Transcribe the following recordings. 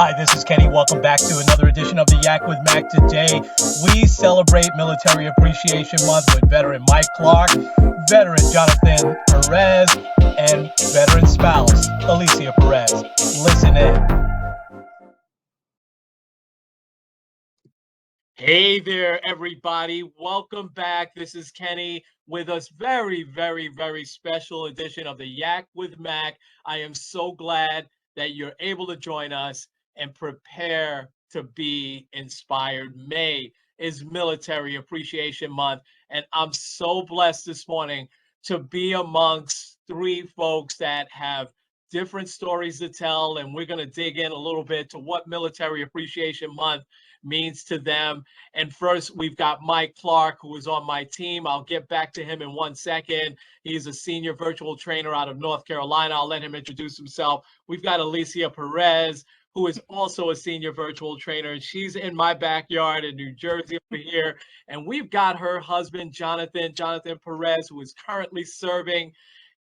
Hi, this is Kenny. Welcome back to another edition of the Yak with Mac. Today, we celebrate Military Appreciation Month with veteran Mike Clark, veteran Jonathan Perez, and veteran spouse Alicia Perez. Listen in. Hey there, everybody. Welcome back. This is Kenny with a very special edition of the Yak with Mac. I am so glad that you're able to join us and prepare to be inspired. May is Military Appreciation Month, and I'm so blessed this morning to be amongst three folks that have different stories to tell, and we're going to dig in a little bit to what Military Appreciation Month means to them. And first, we've got Mike Clark, who is on my team. I'll get back to him in 1 second. He's a senior virtual trainer out of North Carolina. I'll let him introduce himself. We've got Alicia Perez, who is also a senior virtual trainer. She's in my backyard in New Jersey over here. And we've got her husband, Jonathan Perez, who is currently serving.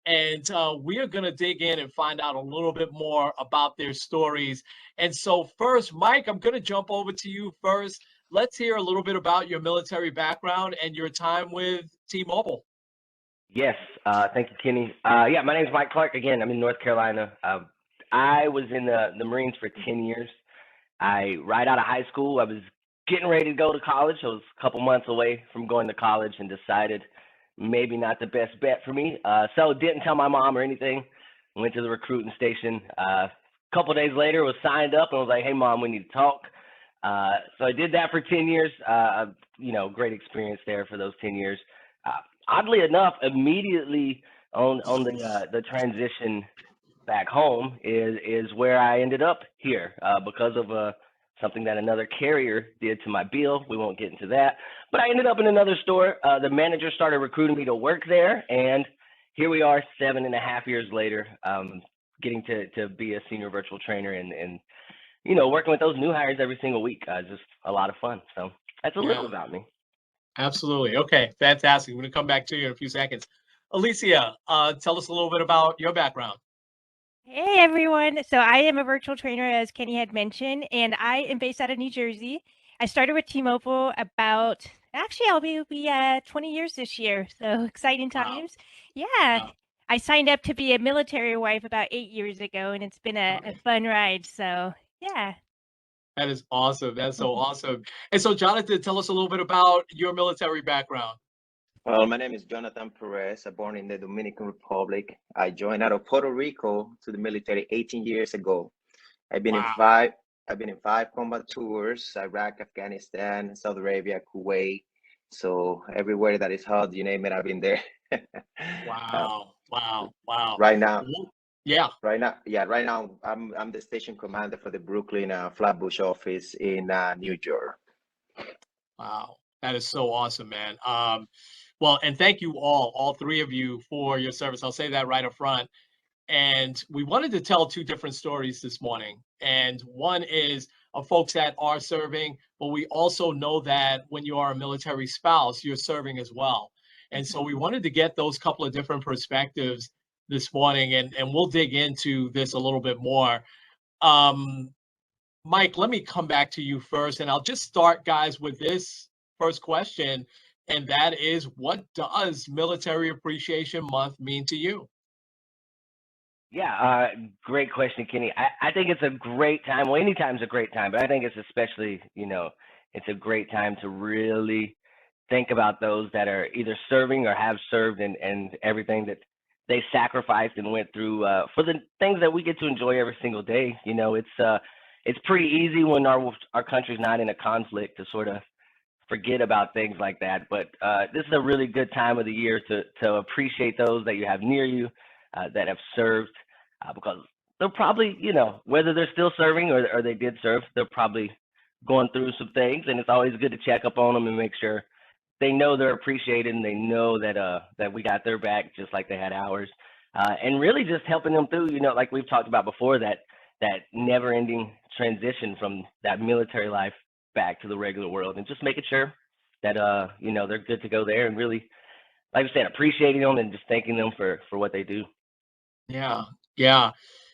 And we are going to dig in and find out a little bit more about their stories. And so first, Mike, I'm going to jump over to you first. Let's hear a little bit about your military background and your time with T-Mobile. Yes, thank you, Kenny. Yeah, my name is Mike Clark. Again, I'm in North Carolina. I was in the Marines for 10 years. Right out of high school, I was getting ready to go to college. I was a couple months away from going to college and decided maybe not the best bet for me. So didn't tell my mom or anything. Went to the recruiting station. A couple days later, was signed up and was like, "Hey, Mom, we need to talk." So I did that for 10 years. Great experience there for those 10 years. Oddly enough, immediately on the transition back home is where I ended up here because of something that another carrier did to my bill. We won't get into that, but I ended up in another store. The manager started recruiting me to work there, and here we are 7.5 years later, getting to be a senior virtual trainer and working with those new hires every single week. Just a lot of fun. So that's a little about me. Absolutely. Okay, fantastic. I'm going to come back to you in a few seconds. Alicia, tell us a little bit about your background. Hey everyone. So I am a virtual trainer, as Kenny had mentioned, and I am based out of New Jersey. I started with T-Mobile I'll be 20 years this year. So exciting times. Wow. Yeah. Wow. I signed up to be a military wife about 8 years ago, and it's been a fun ride. So yeah. That is awesome. That's so awesome. And so, Jonathan, tell us a little bit about your military background. Well, my name is Jonathan Perez. I'm born in the Dominican Republic. I joined out of Puerto Rico to the military 18 years ago. I've been in five combat tours: Iraq, Afghanistan, Saudi Arabia, Kuwait. So everywhere that is hot, you name it, I've been there. Wow. Right now. Yeah. Right now, I'm the station commander for the Brooklyn Flatbush office in New York. Wow, that is so awesome, man. Well, and thank you all three of you, for your service. I'll say that right up front. And we wanted to tell two different stories this morning. And one is of folks that are serving, but we also know that when you are a military spouse, you're serving as well. And so we wanted to get those couple of different perspectives this morning, and we'll dig into this a little bit more. Mike, let me come back to you first, and I'll just start, guys, with this first question, and that is, what does Military Appreciation Month mean to you? Yeah, great question, Kenny. I think it's a great time. Well, any time's a great time, but I think it's especially, it's a great time to really think about those that are either serving or have served and everything that they sacrificed and went through for the things that we get to enjoy every single day. It's pretty easy when our country's not in a conflict to sort of forget about things like that. But this is a really good time of the year to appreciate those that you have near you that have served, because they're probably, whether they're still serving or they did serve, they're probably going through some things. And it's always good to check up on them and make sure they know they're appreciated and they know that we got their back just like they had ours. And really just helping them through, like we've talked about before, that never-ending transition from that military life back to the regular world, and just making sure that they're good to go there, and really, like I said, appreciating them and just thanking them for what they do. Yeah.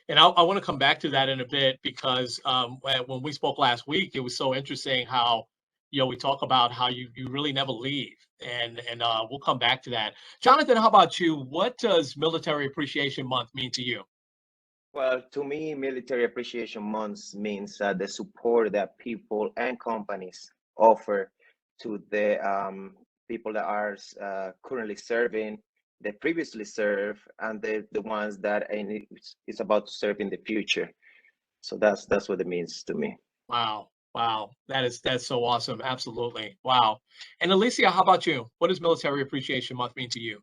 And I want to come back to that in a bit because when we spoke last week, it was so interesting how, we talk about how you really never leave. And we'll come back to that. Jonathan, how about you? What does Military Appreciation Month mean to you? Well, to me, Military Appreciation Month means the support that people and companies offer to the people that are currently serving, they previously served, and the ones that is about to serve in the future. So that's what it means to me. Wow. Wow. That's so awesome. Absolutely. Wow. And Alicia, how about you? What does Military Appreciation Month mean to you?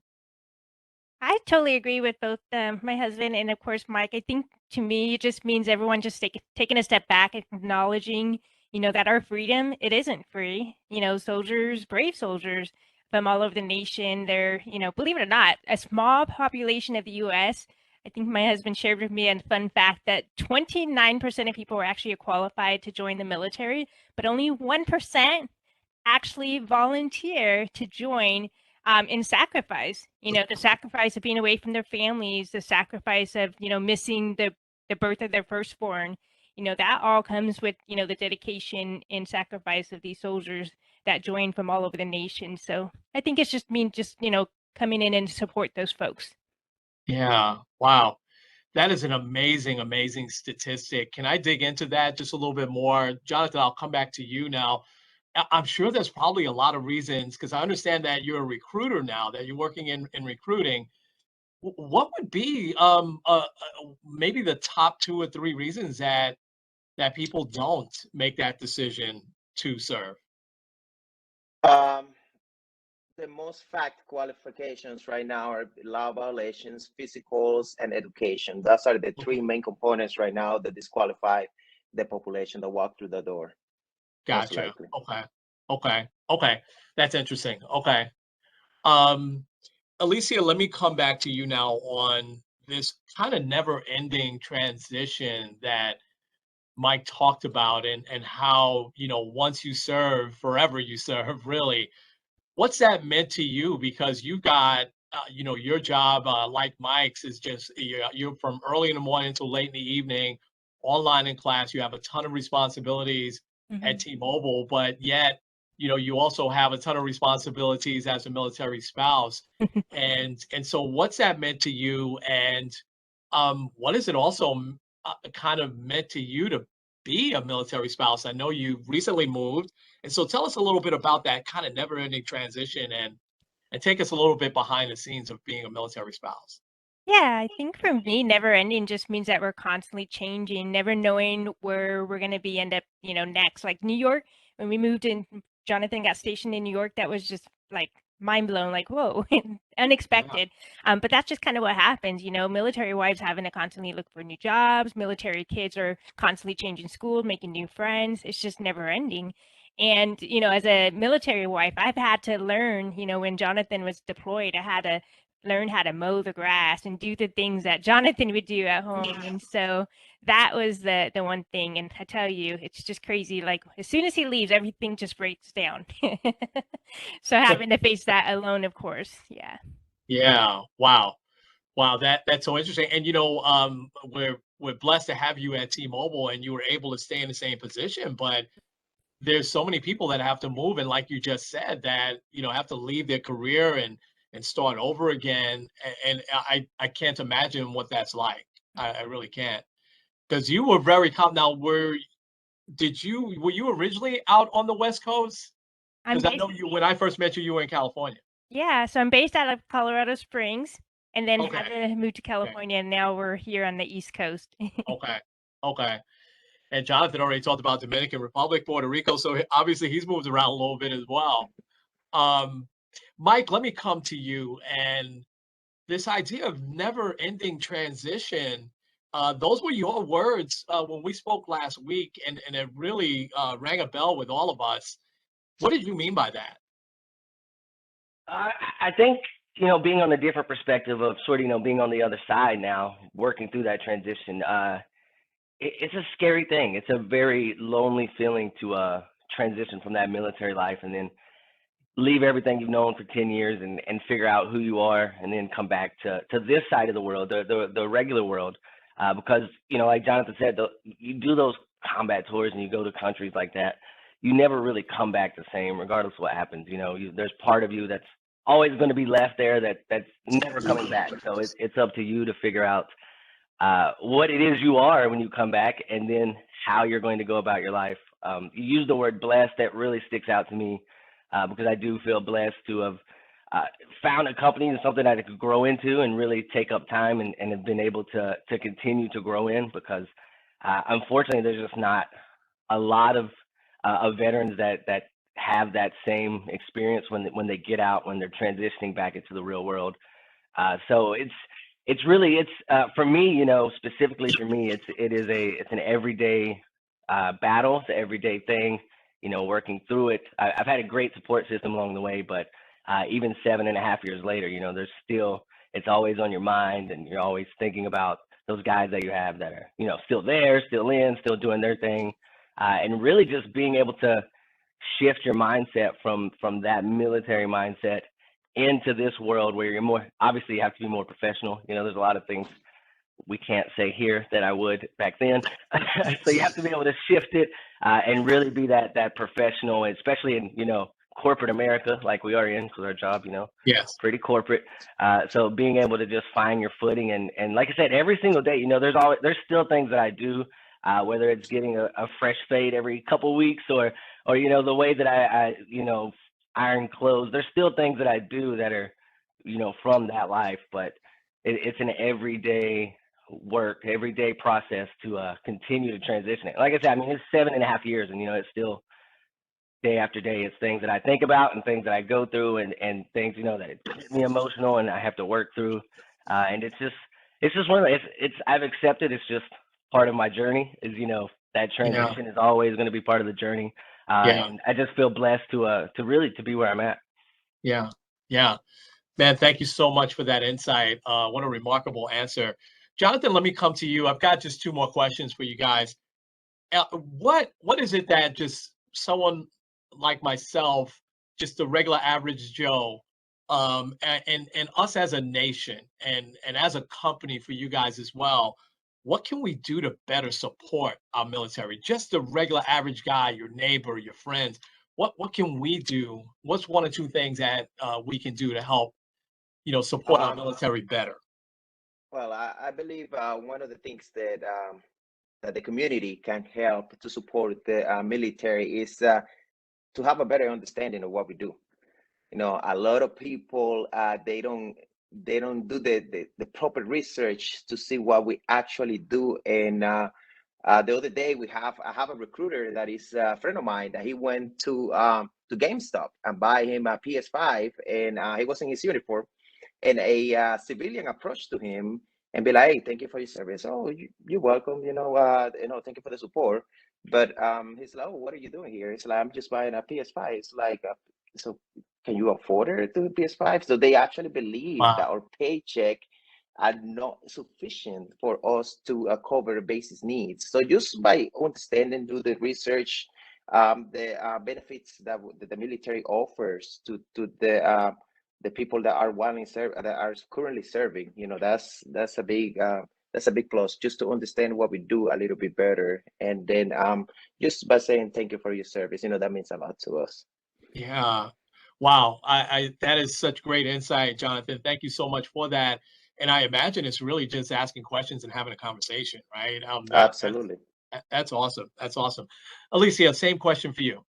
I totally agree with both my husband and of course Mike. I think to me it just means everyone just taking a step back, acknowledging, that our freedom, it isn't free. Soldiers, brave soldiers from all over the nation, they're, believe it or not, a small population of the US. I think my husband shared with me a fun fact that 29% of people were actually qualified to join the military, but only 1% actually volunteer to join in sacrifice, the sacrifice of being away from their families, the sacrifice of, missing the birth of their firstborn, that all comes with, the dedication and sacrifice of these soldiers that join from all over the nation. So I think it's just coming in and support those folks. Yeah. Wow. That is an amazing, amazing statistic. Can I dig into that just a little bit more? Jonathan, I'll come back to you now. I'm sure there's probably a lot of reasons because I understand that you're a recruiter now, that you're working in recruiting. What would be maybe the top 2 or 3 reasons that people don't make that decision to serve? Um, the most fact qualifications right now are law violations, physicals, and education. Those are the three main components right now that disqualify the population that walk through the door, most Gotcha. likely. Okay. Okay. Okay. That's interesting. Okay. Um, Alicia, let me come back to you now on this kind of never-ending transition that Mike talked about and how, once you serve, forever you serve, really. What's that meant to you? Because you got, your job, like Mike's, is just you're from early in the morning till late in the evening, online in class. You have a ton of responsibilities at Mhm. T-Mobile, but yet, you also have a ton of responsibilities as a military spouse. And so, what's that meant to you? And what is it also kind of meant to you to be a military spouse? I know you recently moved, and so tell us a little bit about that kind of never-ending transition and take us a little bit behind the scenes of being a military spouse. Yeah, I think for me, never ending just means that we're constantly changing, never knowing where we're going to be end up, next. Like New York, when we moved in, Jonathan got stationed in New York. That was just like mind blown, like, whoa, Yeah. unexpected. But that's just kind of what happens, military wives having to constantly look for new jobs, military kids are constantly changing school, making new friends. It's just never ending. And, as a military wife, I've had to learn, when Jonathan was deployed, I had to learn how to mow the grass and do the things that Jonathan would do at home. And so that was the one thing. And I tell you, it's just crazy. Like as soon as he leaves, everything just breaks down. So having to face that alone, of course. Yeah. Yeah. Wow. Wow. That's so interesting. And we're blessed to have you at T-Mobile, and you were able to stay in the same position. But there's so many people that have to move, and like you just said, that have to leave their career and start over again. And I can't imagine what that's like. I really can't. Because you were very now. Were you originally out on the West Coast? I'm Because I based know you when I first met you, you were in California. Yeah, so I'm based out of Colorado Springs and then had Okay. to move to Okay. California and now we're here on the East Coast. Okay. Okay. And Jonathan already talked about Dominican Republic, Puerto Rico, so obviously he's moved around a little bit as well. Um, Mike, let me come to you and this idea of never-ending transition. Those were your words when we spoke last week, and it really rang a bell with all of us. What did you mean by that? I think, being on a different perspective of sort of, being on the other side now, working through that transition, it's a scary thing. It's a very lonely feeling to transition from that military life and then leave everything you've known for 10 years and figure out who you are and then come back to this side of the world, the regular world. because, you know, like Jonathan said, you do those combat tours and you go to countries like that, you never really come back the same, regardless of what happens. You know, there's part of you that's always going to be left there that's never coming back. So it's up to you to figure out what it is you are when you come back, and then how you're going to go about your life. You use the word blessed. That really sticks out to me, because I do feel blessed to have found a company and something that I could grow into and really take up time, and have been able to continue to grow in, because unfortunately there's just not a lot of veterans that have that same experience when they get out, when they're transitioning back into the real world. So it's really, for me, you know, specifically for me, it's an everyday battle. It's an everyday thing, you know, working through it. I've had a great support system along the way, but even 7.5 years later, you know, it's always on your mind, and you're always thinking about those guys that you have that are, you know, still there, still doing their thing, and really just being able to shift your mindset from that military mindset into this world where you're more, obviously you have to be more professional. You know, there's a lot of things we can't say here that I would back then. So you have to be able to shift it, and really be that professional, especially in, you know, corporate America, like we are in, because our job, you know, Yes. pretty corporate. So being able to just find your footing, and like I said, every single day, you know, there's still things that I do, whether it's getting a fresh fade every couple weeks, or you know, the way that I you know, iron clothes. There's still things that I do that are, you know, from that life, but it's an everyday work, everyday process to continue to transition it. Like I said, I mean, it's 7.5 years, and you know, it's still day after day. It's things that I think about and things that I go through, and things, you know, that get me emotional and I have to work through. And it's just one of the, I've accepted. It's just part of my journey. Is, you know, that transition is always going to be part of the journey. And I just feel blessed to really to be where I'm at. Yeah. Man, thank you so much for that insight. What a remarkable answer. Jonathan, let me come to you. I've got just 2 more questions for you guys. What is it that just someone like myself, just the regular average Joe, and us as a nation, and as a company for you guys as well, what can we do to better support our military? Just the regular average guy, your neighbor, your friends. What can we do? What's 1 or 2 things that we can do to help, you know, support our military better? Well, I believe one of the things that the community can help to support the military is to have a better understanding of what we do. You know, a lot of people they don't do the proper research to see what we actually do. And the other day I have a recruiter that is a friend of mine, that he went to GameStop and buy him a PS5, and he was in his uniform, and a civilian approached to him and be like, "Hey, thank you for your service." "Oh, you're welcome. Thank you for the support." But he's like, "Oh, what are you doing here?" It's like, "I'm just buying a PS5." It's like, "So can you afford it to PS5?" So they actually believe that Wow. our paycheck are not sufficient for us to cover basic needs. So just by understanding, do the research, the benefits that the military offers to the people that are that are currently serving, you know, that's a big plus, just to understand what we do a little bit better. And then just by saying thank you for your service, you know, that means a lot to us. Yeah. Wow. I that is such great insight, Jonathan. Thank you so much for that. And I imagine it's really just asking questions and having a conversation, right? Absolutely. That's awesome. That's awesome. Alicia, same question for you.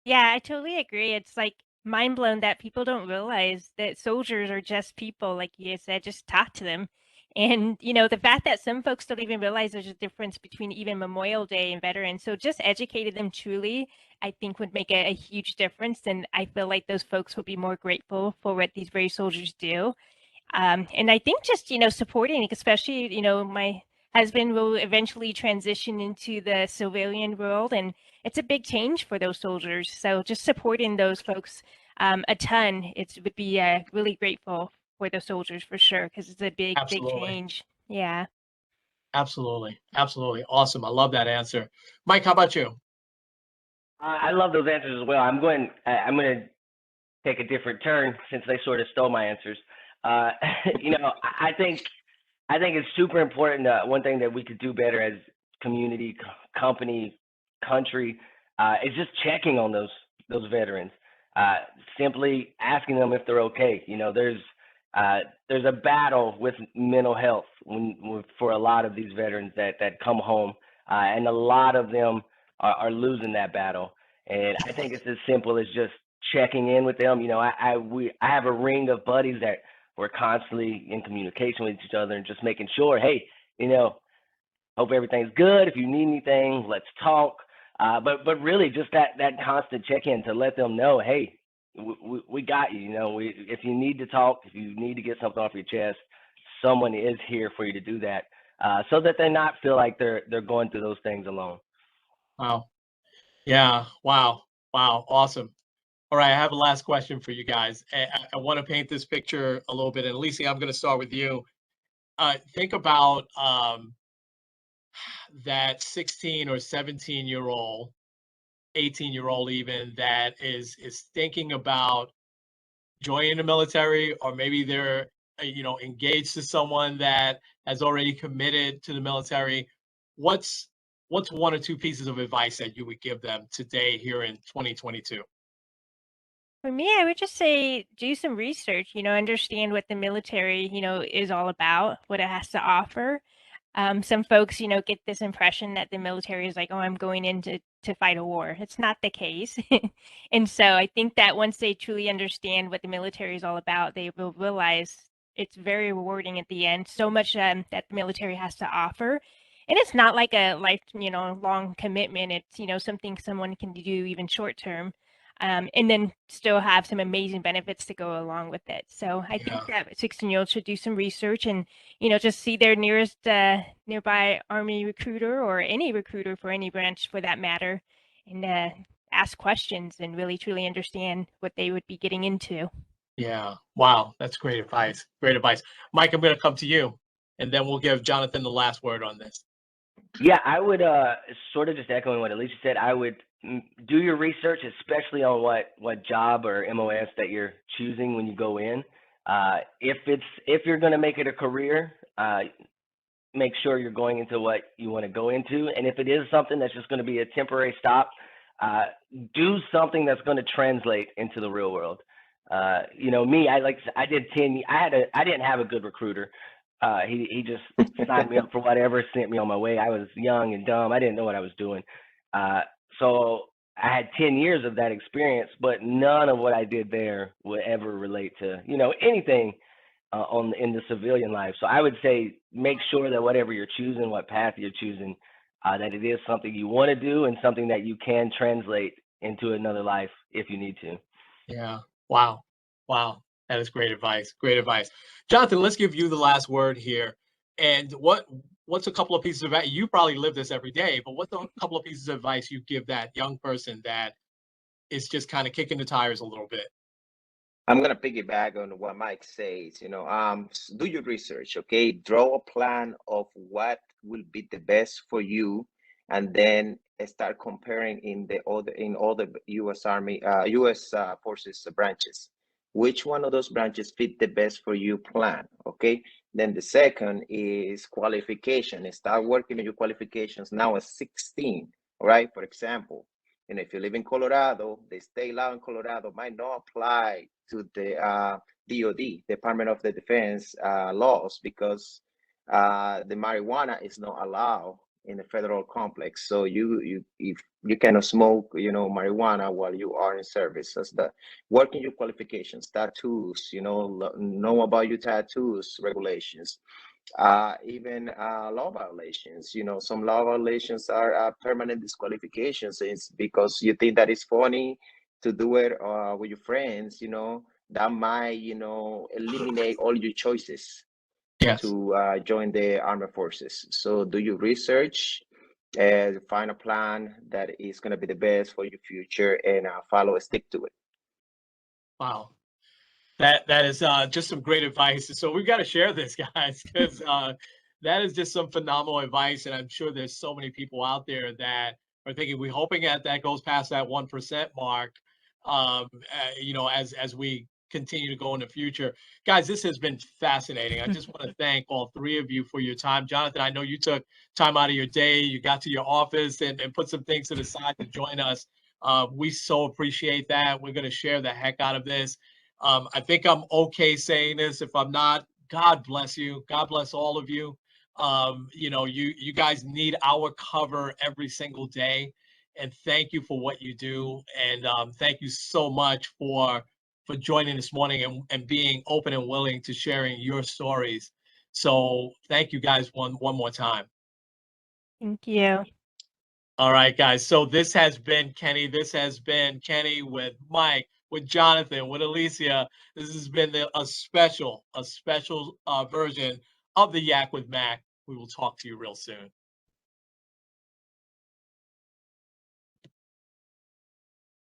Yeah, I totally agree. It's like mind blown that people don't realize that soldiers are just people, like you said, just talk to them. And, you know, the fact that some folks don't even realize there's a difference between even Memorial Day and Veterans. So just educating them truly, I think would make a huge difference. And I feel like those folks would be more grateful for what these brave soldiers do. And I think just, you know, supporting, especially, you know, my husband will eventually transition into the civilian world, and it's a big change for those soldiers. So just supporting those folks a ton, it would be really grateful for the soldiers for sure, because it's a big Absolutely. change. Yeah. Absolutely. Absolutely. Awesome. I love that answer. Mike, how about you? I love those answers as well. I'm going to take a different turn since they sort of stole my answers. You know, I think I think it's super important. One thing that we could do better as community, company, country, is just checking on those veterans. Simply asking them if they're okay. You know, there's a battle with mental health for a lot of these veterans that come home, and a lot of them are losing that battle. And I think it's as simple as just checking in with them. You know, I have a ring of buddies that we're constantly in communication with each other and just making sure, hey, you know, hope everything's good. If you need anything, let's talk. But really just that constant check-in to let them know, hey, we got you. You know, if you need to talk, if you need to get something off your chest, someone is here for you to do that, so that they not feel like they're going through those things alone. Wow. Yeah. Wow. Wow. Awesome. All right. I have a last question for you guys. I want to paint this picture a little bit. And Alicia, I'm going to start with you. Think about that 16 or 17-year-old, 18-year-old even, that is thinking about joining the military, or maybe they're engaged to someone that has already committed to the military. What's one or two pieces of advice that you would give them today here in 2022? For me, I would just say do some research, understand what the military, is all about, what it has to offer. Some folks, get this impression that the military is like, oh, I'm going in to fight a war. It's not the case. And so I think that once they truly understand what the military is all about, they will realize it's very rewarding at the end. So much that the military has to offer. And it's not like a long commitment. It's, something someone can do even short term. And then still have some amazing benefits to go along with it. So I think that 16-year-olds should do some research and, just see their nearest nearby Army recruiter, or any recruiter for any branch for that matter, and ask questions and really truly understand what they would be getting into. Yeah. Wow. That's great advice. Great advice. Mike, I'm going to come to you, and then we'll give Jonathan the last word on this. Yeah, I would sort of just echoing what Alicia said. I would do your research, especially on what job or MOS that you're choosing when you go in. If you're going to make it a career, make sure you're going into what you want to go into. And if it is something that's just going to be a temporary stop, do something that's going to translate into the real world. Me, I did 10. I didn't have a good recruiter. He just signed me up for whatever, sent me on my way. I was young and dumb. I didn't know what I was doing. So I had 10 years of that experience, but none of what I did there would ever relate to, anything in the civilian life. So I would say make sure that whatever you're choosing, what path you're choosing, that it is something you want to do and something that you can translate into another life if you need to. Yeah. Wow. Wow. That is great advice. Great advice. Jonathan, let's give you the last word here. And what's a couple of pieces of advice? You probably live this every day, but what's a couple of pieces of advice you give that young person that is just kind of kicking the tires a little bit? I'm gonna piggyback on what Mike says. Do your research, okay? Draw a plan of what will be the best for you, and then start comparing in all the U.S. Army, U.S. Forces branches. Which one of those branches fit the best for you? Plan, okay? Then the second is qualification. Start working on your qualifications now at 16, all right? For example, if you live in Colorado, the state law in Colorado might not apply to the DOD, Department of the Defense laws, because the marijuana is not allowed in the federal complex. So if you cannot smoke, marijuana while you are in service. That's the working your qualifications, tattoos, know about your tattoos regulations. Even law violations. Some law violations are permanent disqualifications. It's because you think that it's funny to do it with your friends. That might eliminate all your choices. Yes. To join the armed forces. So do your research, find a plan that is going to be the best for your future, and stick to it. Wow. That is just some great advice. So we've got to share this, guys, because that is just some phenomenal advice. And I'm sure there's so many people out there that are thinking, we're hoping that goes past that 1% mark, as we continue to go in the future. Guys, this has been fascinating. I just want to thank all three of you for your time. Jonathan, I know you took time out of your day. You got to your office and put some things to the side to join us. We so appreciate that. We're going to share the heck out of this. I think I'm okay saying this. If I'm not, God bless you. God bless all of you. You know, you guys need our cover every single day. And thank you for what you do. And thank you so much for joining this morning and being open and willing to sharing your stories. So thank you guys one more time. Thank you. All right, guys. So this has been Kenny. This has been Kenny with Mike, with Jonathan, with Alicia. This has been a special version of the Yak with Mac. We will talk to you real soon.